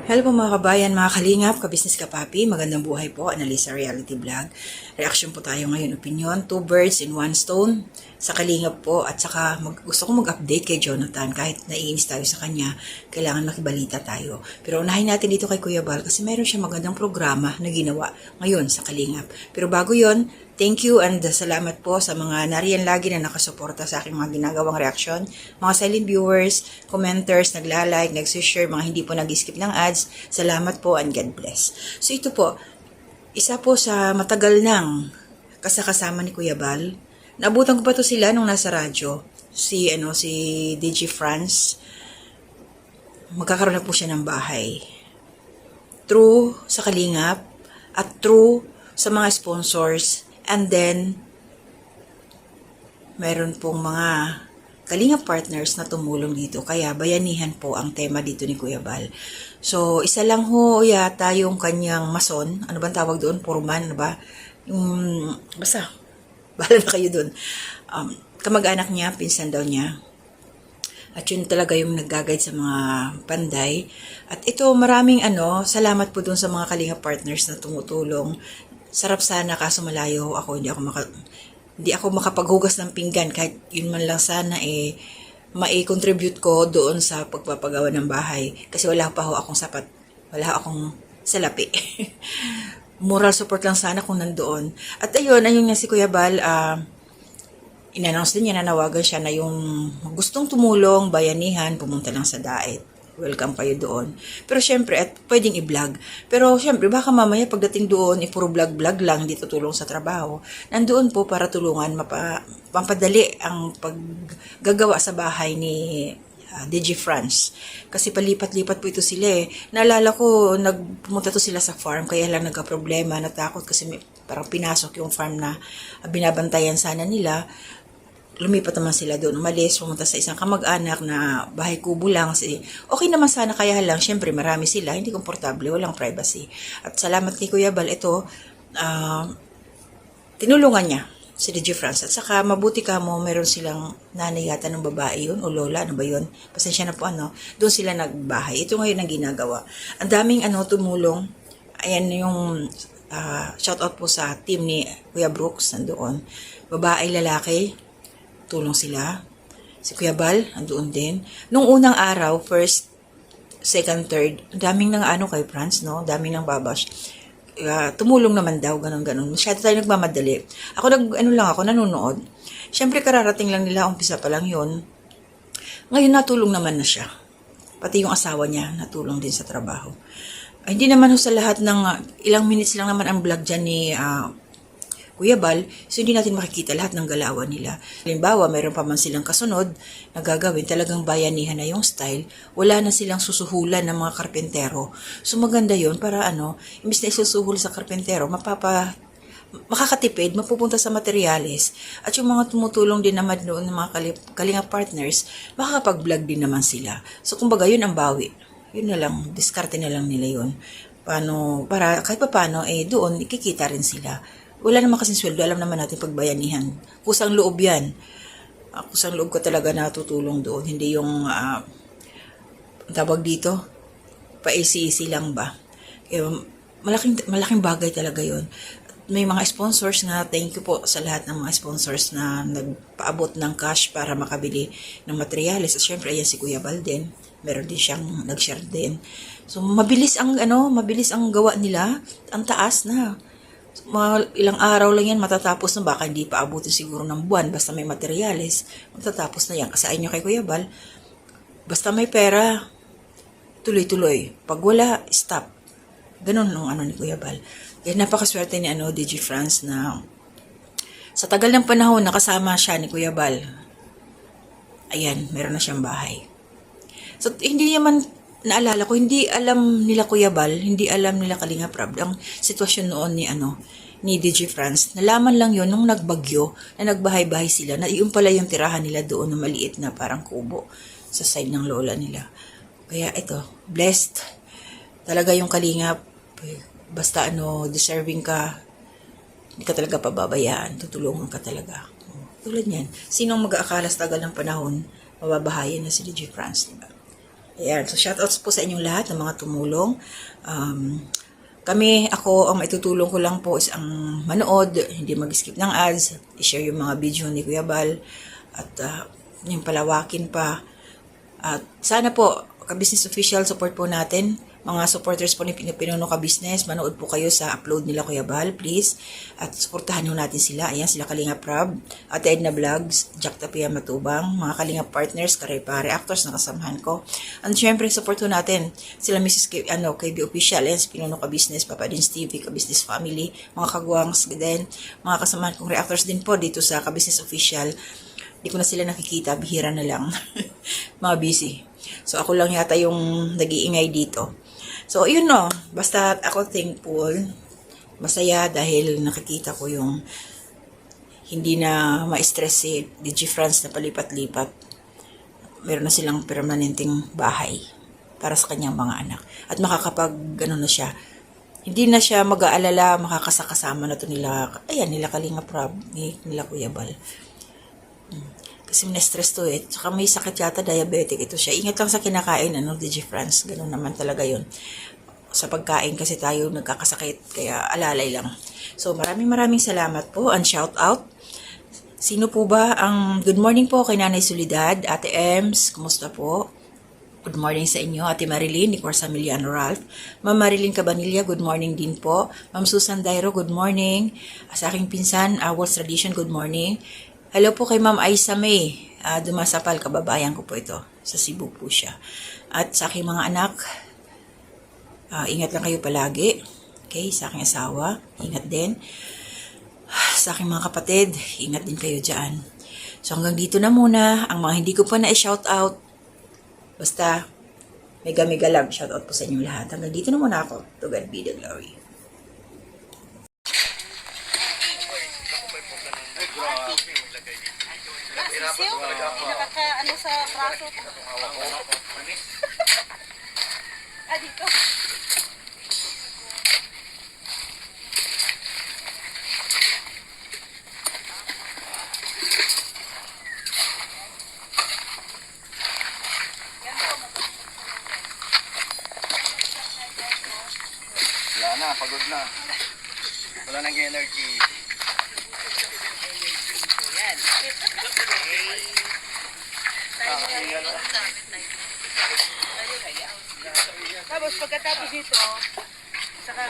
Hello po mga kabayan, mga kalingap, kabisnes kapapi, magandang buhay po, Analisa Reality Vlog. Reaction po tayo ngayon, opinion, two birds in one stone, sa kalingap po, at saka gusto ko mag-update kay Jonathan, kahit naiinis tayo sa kanya, kailangan makibalita tayo. Pero unahin natin dito kay Kuya Bal, kasi mayroon siya magandang programa na ginawa ngayon sa kalingap. Pero bago yon, thank you and salamat po sa mga nariyan lagi na nakasuporta sa aking mga ginagawang reaction. Mga silent viewers, commenters, nagla-like, nag-share, mga hindi po nag-skip ng ads. Salamat po and God bless. So ito po, isa po sa matagal nang kasakasama ni Kuya Bal. Naabutan ko pa to sila nung nasa radyo. Si DJ France. Magkakaroon na po siya ng bahay. True sa kalingap at true sa mga sponsors. And then, meron pong mga kalingap partners na tumulong dito. Kaya bayanihan po ang tema dito ni Kuya Bal. So, isa lang ho yata yung kanyang mason. Ano bang tawag doon? Foreman, ano ba? Basta, bahala na kayo doon. Kamag-anak niya, pinsan daw niya. At yun talaga yung nag-guide sa mga panday. At ito, maraming salamat po doon sa mga kalingap partners na tumutulong. Sarap sana kaso malayo ako, hindi ako makapaghugas ng pinggan kahit yun man lang sana mai-contribute ko doon sa pagpapagawa ng bahay kasi wala pa ho akong sapat, wala akong salapi. Moral support lang sana kung nandoon. At ayun nga si Kuya Bal, in-announce din niya, nanawagan siya na yung gustong tumulong, bayanihan, pumunta lang sa DAET. Welcome kayo doon. Pero syempre, at pwedeng i-vlog. Pero syempre, baka mamaya pagdating doon, puro vlog-vlog lang, hindi tutulong sa trabaho. Nandoon po para tulungan, mapadali ang paggagawa sa bahay ni DJ France. Kasi palipat-lipat po ito sila eh. Naalala ko, pumunta to sila sa farm, kaya lang nagka-problema, natakot kasi parang pinasok yung farm na binabantayan sana nila. Lumipat naman sila doon, umalis, pumunta sa isang kamag-anak na bahay kubo lang. Okay naman sana, kaya lang, syempre marami sila, hindi komportable, walang privacy. At salamat kay Kuya Bal, ito, tinulungan niya si DJ France. At saka, mabuti ka mo, meron silang nanay yata ng babae yun, o lola, ano ba yun? Pasensya na po, doon sila nagbahay. Ito ngayon ang ginagawa. Ang daming tumulong. Ayan yung shout out po sa team ni Kuya Brooks, nandoon. Babae, lalaki, tulong sila. Si Kuya Bal, andoon din. Nung unang araw, first, second, third, daming nang kay France, no? Daming nang babash. Tumulong naman daw, ganun. Masyado tayo nagmamadali. Ako nanonood. Siyempre, kararating lang nila, umpisa pa lang yun. Ngayon, natulong naman na siya. Pati yung asawa niya, natulong din sa trabaho. Hindi naman sa lahat ng, ilang minutes lang naman ang vlog dyan ni Kuya Bal, so hindi natin makikita lahat ng galawan nila. Halimbawa, mayroon pa man silang kasunod na gagawin, talagang bayanihan na yung style, wala na silang susuhulan ng mga karpentero. So maganda yon para imbis na isusuhul sa karpentero, makakatipid, mapupunta sa materyales. At yung mga tumutulong din naman noon ng mga kalinga partners, makakapag-vlog din naman sila. So kumbaga yun ang bawi. Yun na lang, diskarte na lang nila yun. Para kahit pa paano, doon ikikita rin sila. Wala naman kasing sweldo, alam naman natin pagbayanihan. Kusang loob yan. Kusang loob ko talaga natutulong doon. Hindi yung, tawag dito, pa-easy-easy lang ba. Kaya, malaking bagay talaga yon. May mga sponsors na, thank you po sa lahat ng mga sponsors na nagpaabot ng cash para makabili ng materyales. At syempre, ayan si Kuya Bal din. Meron din siyang nag-share din. So, mabilis ang gawa nila. Ang taas na. Mga ilang araw lang yan matatapos na, baka hindi pa abutin siguro ng buwan, basta may materyales, matatapos na yan. Kasi ayun nyo kay Kuya Bal, basta may pera, tuloy-tuloy. Pag wala, stop. Ganun ang ni Kuya Bal. Kaya napakaswerte ni DJ France na sa tagal ng panahon nakasama siya ni Kuya Bal. Ayan, meron na siyang bahay. So, hindi naman naalala ko, hindi alam nila Kuya Bal, hindi alam nila Kalinga Prab ang sitwasyon noon ni DJ France. Nalaman lang yon nung nagbagyo, na nagbahay-bahay sila, na yung pala yung tirahan nila doon na maliit na parang kubo sa side ng lola nila. Kaya ito, blessed talaga yung Kalingap. Basta deserving ka, hindi ka talaga pababayaan, tutulungan ka talaga. Tulad niyan, sinong mag-aakala sa tagal ng panahon, mababahayan na si DJ France, diba? Ayan, so shoutouts po sa inyong lahat ng mga tumulong. Ako, ang maitutulong ko lang po is ang manood, hindi mag-skip ng ads, i-share yung mga video ni Kuya Bal, at yung palawakin pa. At sana po, ka-business official, support po natin. Mga supporters po ni Pinuno Ka Business, manood po kayo sa upload nila Kuya Bal, please. At supportahan nyo natin sila. Ayan, sila Kalinga Prab, Ate Edna Vlogs, Jack Tapia Matubang, mga Kalinga Partners, Karepa, reactors na kasamahan ko. And syempre, support po natin sila Mrs. KB Official, ayan, si Pinuno Ka Business, Papa Dins TV, Ka Business Family, mga kagwangs din, mga kasamahan kong reactors din po dito sa Ka Business Official. Hindi ko na sila nakikita, bihira na lang. Mga busy. So, ako lang yata yung nag-iingay dito. So, yun no. Basta ako thankful. Masaya dahil nakikita ko yung hindi na ma-stress si DJ France na palipat-lipat. Meron na silang permanenteng bahay para sa kanyang mga anak. At na siya. Hindi na siya mag-aalala, makakasakasama na to nila Kalinga Prab, nila Kuya Bal. Kasi na-stress to eh. Tsaka may sakit yata, diabetic ito siya. Ingat lang sa kinakain, DJ France. Ganun naman talaga yun. Sa pagkain kasi tayo nagkakasakit, kaya alalay lang. So, maraming salamat po and shout out. Sino po ba ang good morning po kay Nanay Solidad, Ate Ems, kumusta po? Good morning sa inyo, Ate Marilyn, ni Corsa Miliano Ralph. Ma'am Marilyn Cabanilla, good morning din po. Ma'am Susan Dairo, good morning. Sa aking pinsan, Walls Tradition, good morning. Hello po kay Ma'am Aisa May, Dumasapal, kababayan ko po ito. Sa Cebu po siya. At sa aking mga anak, ingat lang kayo palagi. Okay, sa aking asawa, ingat din. Sa aking mga kapatid, ingat din kayo dyan. So hanggang dito na muna, ang mga hindi ko pa na-shout out, basta mega lang, shout out po sa inyo lahat. Hanggang dito na muna ako. To God be the glory. Siyo, nakaka sa braso. Dito. Wala na, pagod na. Wala nang energy. Tapos pagkatapos dito, saka